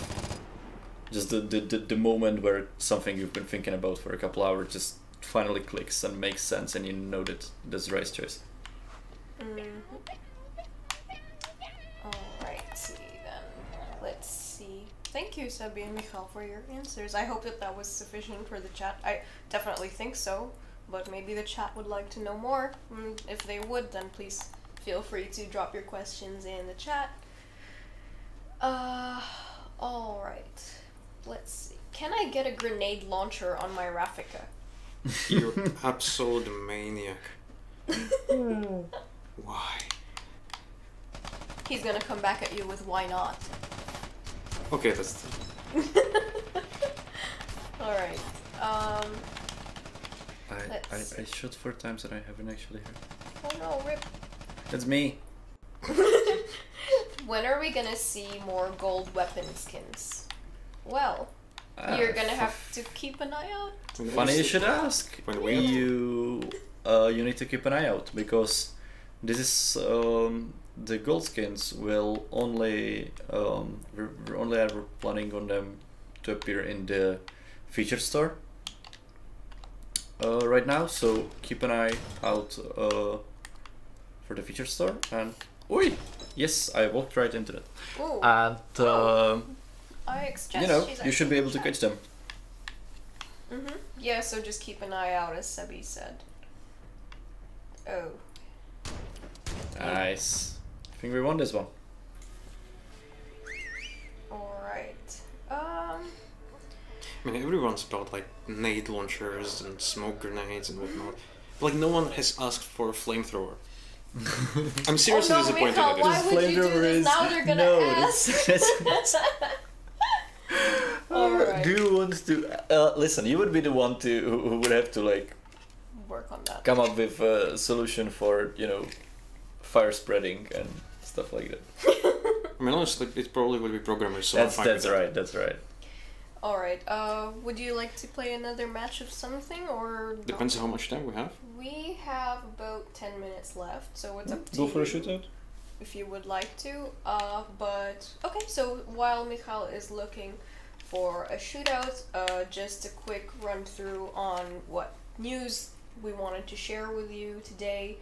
Just the moment where something you've been thinking about for a couple hours just finally clicks and makes sense, and you know that that's the right choice. Alrighty then. Let's see. Thank you, Sebi and Michal, for your answers. I hope that was sufficient for the chat. I definitely think so, but maybe the chat would like to know more. If they would, then please feel free to drop your questions in the chat. Alright. Let's see. Can I get a grenade launcher on my Raffica? you're absolute maniac. Why? He's gonna come back at you with why not. Okay, that's Alright. I shot 4 times and I haven't actually heard. Oh no, rip. That's me. When are we gonna see more gold weapon skins? Well, you're gonna have to keep an eye out. Funny you should ask. When we You need to keep an eye out because this is the gold skins will only we're only ever planning on them to appear in the featured store right now. So keep an eye out for the featured store. And oi, yes, I walked right into that. Ooh. And you know, you should be able to catch them. Yeah, so just keep an eye out, as Sebi said. Oh. Nice. I think we won this one. Alright. I mean, everyone's about like nade launchers and smoke grenades and whatnot. Like, no one has asked for a flamethrower. I'm seriously disappointed Michal, at it. why would you do this? Now they're gonna ask. Alright. Do you want to listen? You would be the one who would have to like Work on that. come up with a solution for, you know, fire spreading and stuff like that. I mean, honestly, it probably will be programmers, so That's I'm fine with that. That's right. Alright, would you like to play another match of something, or... Depends on how much time we have. We have about 10 minutes left, so it's up to Go you. for a shootout. If you would like to, but... Okay, so while Michal is looking for a shootout, just a quick run through on what news we wanted to share with you today.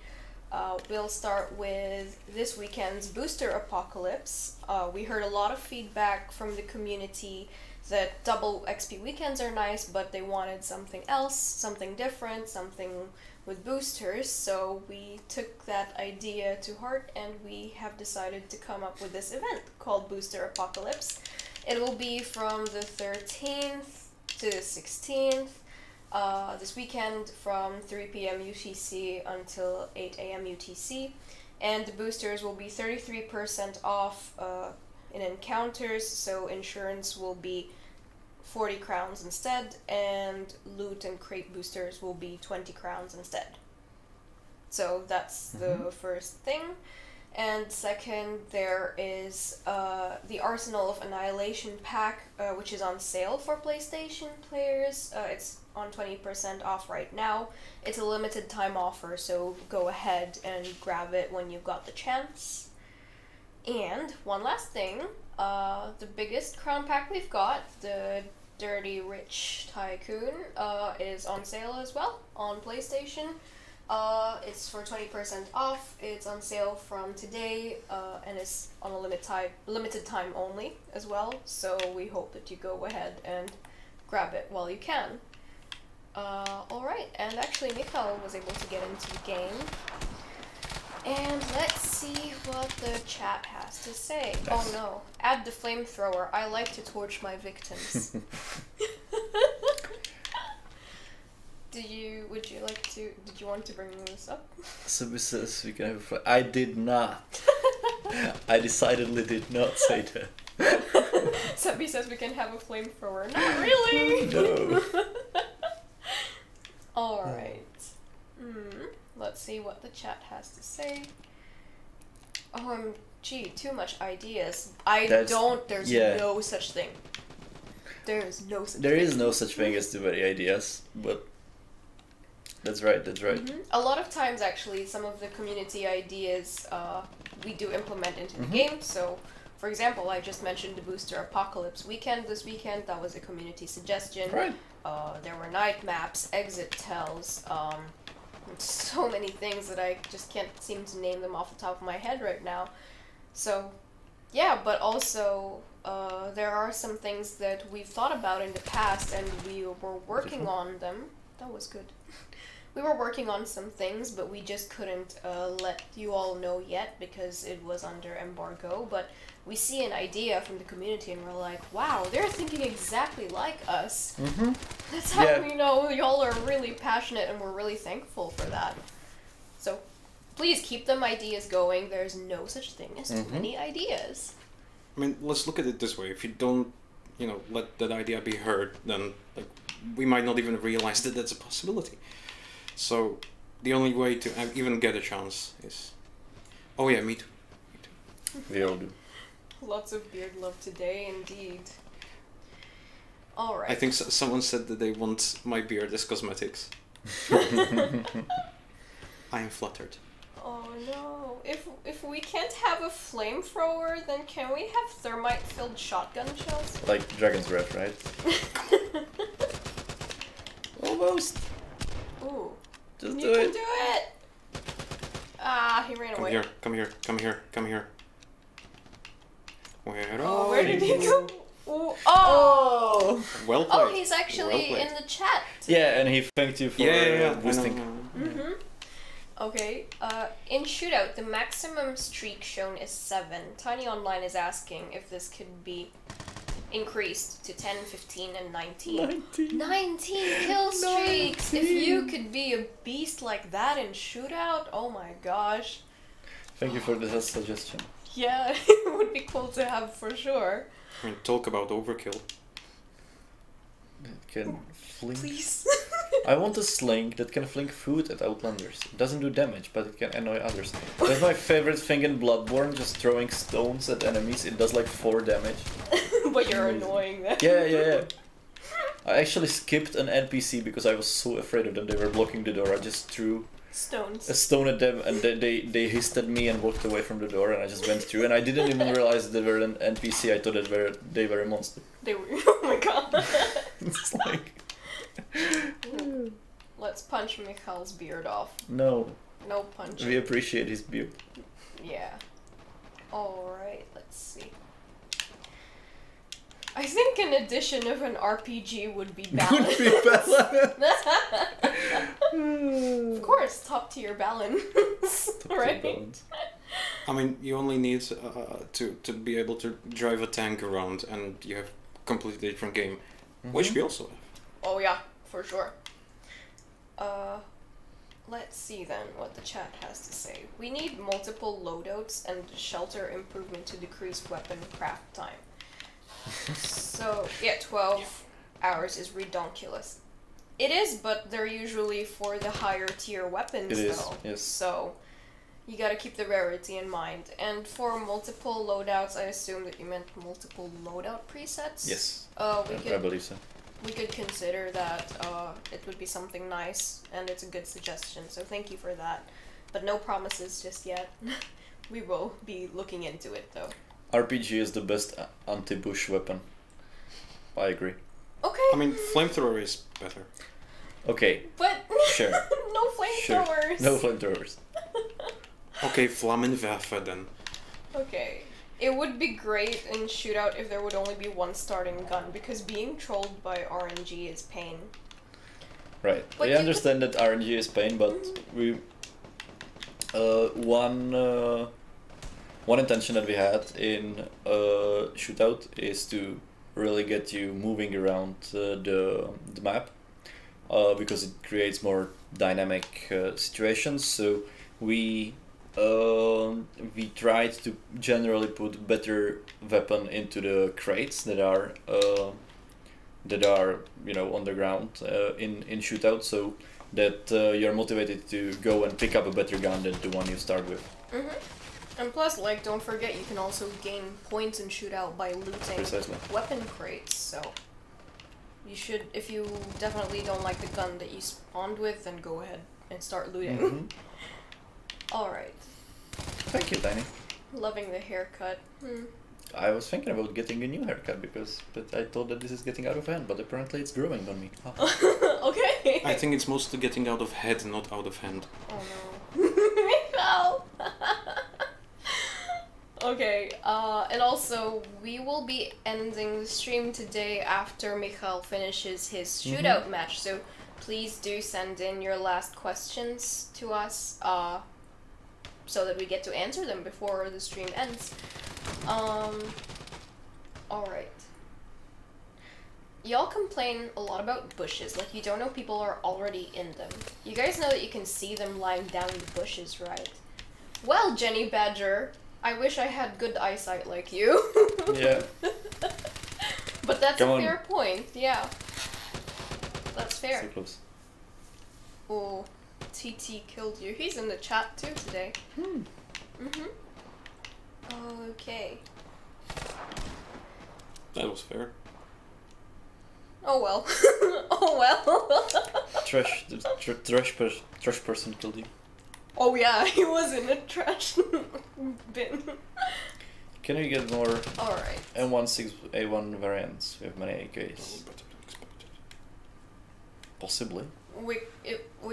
We'll start with this weekend's booster apocalypse. We heard a lot of feedback from the community that double XP weekends are nice, but they wanted something else, something different, something with boosters. So we took that idea to heart and we have decided to come up with this event called Booster Apocalypse. It will be from the 13th to the 16th. This weekend from 3 p.m. UTC until 8 a.m. UTC, and the boosters will be 33% off in encounters, so insurance will be 40 crowns instead, and loot and crate boosters will be 20 crowns instead. So that's the first thing. And second, there is the Arsenal of Annihilation pack, which is on sale for PlayStation players. It's on 20% off right now. It's a limited time offer, so go ahead and grab it when you've got the chance. And one last thing, the biggest crown pack we've got, the Dirty Rich Tycoon, is on sale as well on PlayStation. It's for 20% off. It's on sale from today, and it's on a limited time only as well. So we hope that you go ahead and grab it while you can. Alright, and actually Michal was able to get into the game. And let's see what the chat has to say. Nice. Oh no, add the flamethrower. I like to torch my victims. Did you want to bring this up? Subby says we can have I did not. I decidedly did not say that. Subby says we can have a flamethrower. Not really! No. Alright. Let's see what the chat has to say. OMG, too much ideas. There's no such thing. There is no such thing. There is no such thing as too many ideas, but that's right. A lot of times, actually, some of the community ideas we do implement into the game. So, for example, I just mentioned the Booster Apocalypse weekend this weekend. That was a community suggestion. Right. There were night maps, exit tells, so many things that I just can't seem to name them off the top of my head right now. So, yeah, but also there are some things that we've thought about in the past and we were working on them. That was good. We were working on some things, but we just couldn't let you all know yet because it was under embargo. But we see an idea from the community and we're like, wow, they're thinking exactly like us. That's how we know y'all are really passionate and we're really thankful for that. So please keep them ideas going. There's no such thing as too many ideas. I mean, let's look at it this way. If you don't, let that idea be heard, then we might not even realize that that's a possibility. So the only way to even get a chance is... Oh yeah, me too. We all do. Lots of beard love today, indeed. Alright. I think someone said that they want my beard as cosmetics. I am flattered. Oh no. If we can't have a flamethrower, then can we have thermite-filled shotgun shells? Like Dragon's Breath, right? Almost. Ooh. Just you can do it! Ah, he ran away. Come here. Where did he go? Ooh. Oh! Well played. Oh, he's actually in the chat. Yeah, and he thanked you for boosting. Okay, in Shootout, the maximum streak shown is 7. Tiny Online is asking if this could be increased to 10, 15, and 19. 19 kill streaks! If you could be a beast like that in Shootout, oh my gosh. Thank you for the suggestion. Yeah, it would be cool to have for sure. I mean, talk about overkill. It can fling. Please. I want a sling that can fling food at Outlanders. It doesn't do damage, but it can annoy others. That's my favorite thing in Bloodborne, just throwing stones at enemies. It does like 4 damage. But you're annoying them. Yeah. I actually skipped an NPC because I was so afraid of them. They were blocking the door. I just threw Stones. a stone at them and they hissed at me and walked away from the door and I just went through and I didn't even realize they were an NPC. I thought that they were a monster. They were. Oh my god. It's like... Let's punch Michal's beard off. No. No punching. We appreciate his beard. Yeah. Alright, let's see. I think an addition of an RPG would be balanced. Of course, top tier balance. Right? I mean, you only need to be able to drive a tank around and you have a completely different game, which we also have. Oh yeah, for sure. Let's see then what the chat has to say. We need multiple loadouts and shelter improvement to decrease weapon craft time. So, yeah, 12 hours is redonkulous. It is, but they're usually for the higher tier weapons, It is, though. yes. So you gotta keep the rarity in mind. And for multiple loadouts, I assume that you meant multiple loadout presets. Yes, I I believe so. we could consider that it would be something nice, and it's a good suggestion. So thank you for that. But no promises just yet. We will be looking into it, though. RPG is the best anti-bush weapon. I agree. Okay. I mean, Flamethrower is better. Okay, But sure. no Sure. flamethrowers. No flamethrowers. Okay, Flammenwerfer then. Okay. It would be great in shootout if there would only be one starting gun, because being trolled by RNG is pain. Right. But I you understand that RNG is pain, but we one intention that we had in shootout is to really get you moving around the map, because it creates more dynamic situations. So we tried to generally put better weapon into the crates that are on the ground in shootout, so that you're motivated to go and pick up a better gun than the one you start with. And plus, like, don't forget you can also gain points in shootout by looting Precisely. weapon crates, so you should, if you definitely don't like the gun that you spawned with, then go ahead and start looting. Alright. Thank you, Tiny. Loving the haircut. I was thinking about getting a new haircut but I thought that this is getting out of hand, but apparently it's growing on me. Okay. I think it's mostly getting out of head, not out of hand. Oh no. Michal! Okay, and also, we will be ending the stream today after Michal finishes his shootout match, so please do send in your last questions to us, so that we get to answer them before the stream ends. Alright. Y'all complain a lot about bushes, like you don't know people are already in them. You guys know that you can see them lying down in the bushes, right? Well, Jenny Badger, I wish I had good eyesight like you. Yeah. But that's Come a on. fair point, yeah. That's fair. So close. Oh, TT killed you. He's in the chat too today. Okay. That was fair. Oh well. Oh well. Trash person killed you. Oh yeah, he was in a trash bin. Can we get more Alright. M16A1 variants with many AKs? Possibly. We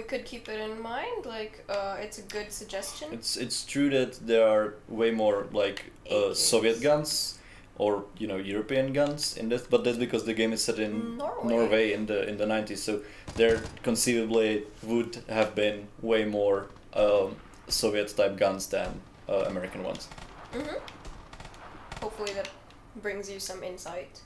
could keep it in mind, like, it's a good suggestion. It's true that there are way more like AKs. Soviet guns or European guns in this, but that's because the game is set in Norway. in the 90s, so there conceivably would have been way more Soviet type guns than American ones. Hopefully that brings you some insight.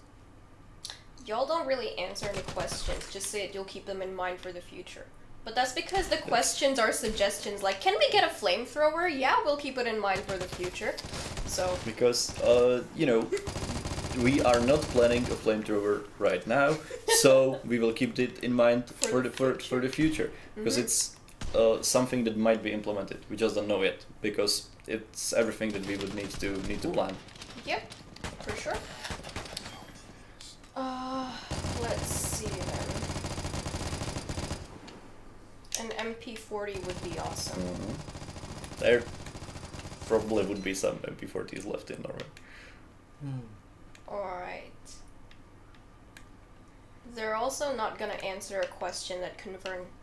Y'all don't really answer any questions, just say that you'll keep them in mind for the future. But that's because the questions are suggestions, like, can we get a flamethrower? Yeah, we'll keep it in mind for the future. So... Because, we are not planning a flamethrower right now, so we will keep it in mind for the future. Because it's something that might be implemented. We just don't know yet, because it's everything that we would need to plan. Yep, for sure. Let's see then. An MP40 would be awesome. There probably would be some MP40s left in Norway. Alright. They're also not gonna answer a question that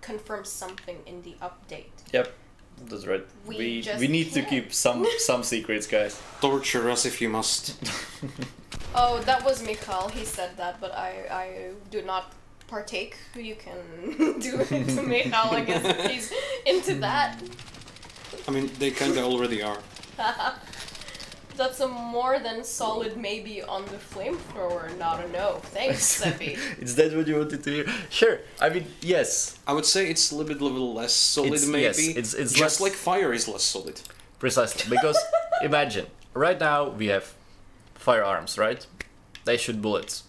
confirms something in the update. Yep, that's right. We just we need to can't. keep some secrets, guys. Torture us if you must. Oh, that was Michal, he said that, but I do not partake. You can do it to Michal, I guess, if he's into that. I mean, they kinda already are. That's a more than solid maybe on the flamethrower, not a no. Thanks, Seppi. Is that what you wanted to hear? Sure. I mean, yes. I would say it's a little less solid, maybe. Yes, it's just less... like fire is less solid. Precisely, because imagine, right now we have firearms, right? They shoot bullets.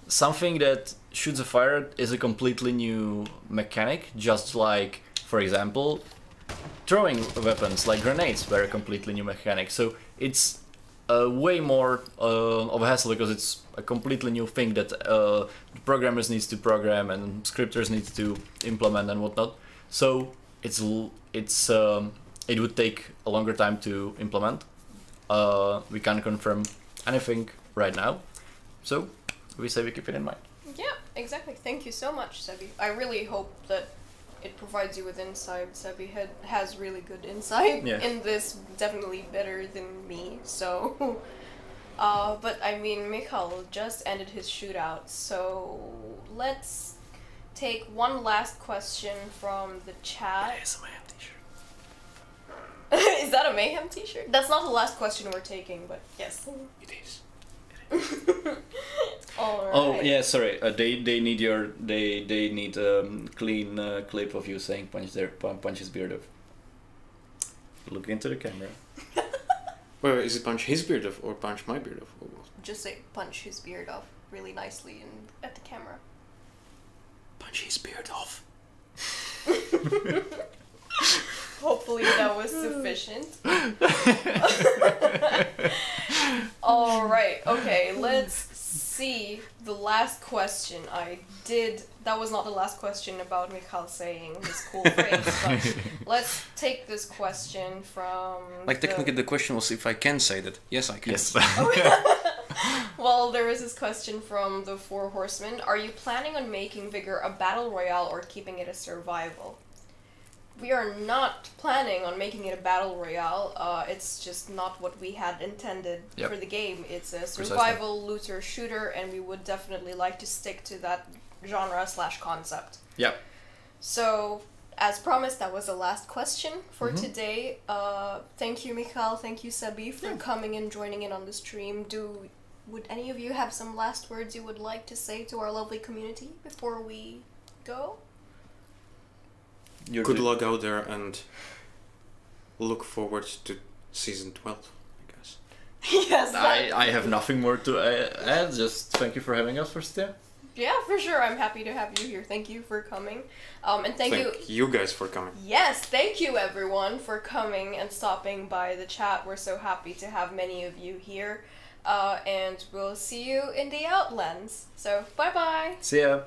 something that shoots a fire is a completely new mechanic, just like, for example, throwing weapons like grenades were a completely new mechanic. So it's way more of a hassle because it's a completely new thing that programmers needs to program and scripters need to implement and whatnot. So it would take a longer time to implement. We can't confirm anything right now, so we say we keep it in mind. Yeah, exactly. Thank you so much, Sebi. I really hope that it provides you with insight. Sebi has really good insight in this, definitely better than me, so... but I mean, Michal just ended his shootout, so let's take one last question from the chat. It is a Mayhem t-shirt. Is that a Mayhem t-shirt? That's not the last question we're taking, but yes. It is. All right. Oh yeah, sorry. They need clean clip of you saying punch his beard off. Look into the camera. Wait, is it punch his beard off or punch my beard off? Just say punch his beard off really nicely and at the camera. Punch his beard off. Hopefully that was sufficient. Alright, okay, let's see the last question I did. That was not the last question about Michal saying his cool phrase, but let's take this question from... Like, technically the question was if I can say that. Yes, I can. Yes. Well, there is this question from the Four Horsemen. Are you planning on making Vigor a battle royale or keeping it a survival? We are not planning on making it a battle royale. It's just not what we had intended for the game. It's a survival looter shooter, and we would definitely like to stick to that genre/concept. Yep. So, as promised, that was the last question for today. Thank you, Michal. Thank you, Sebi, for coming and joining in on the stream. Would any of you have some last words you would like to say to our lovely community before we go? Good luck out there and look forward to season 12, I guess. Yes. I have nothing more to add. Just thank you for having us first. Yeah, for sure. I'm happy to have you here. Thank you for coming. And thank you guys for coming. Yes, thank you everyone for coming and stopping by the chat. We're so happy to have many of you here. And we'll see you in the Outlands. So, bye-bye. See ya.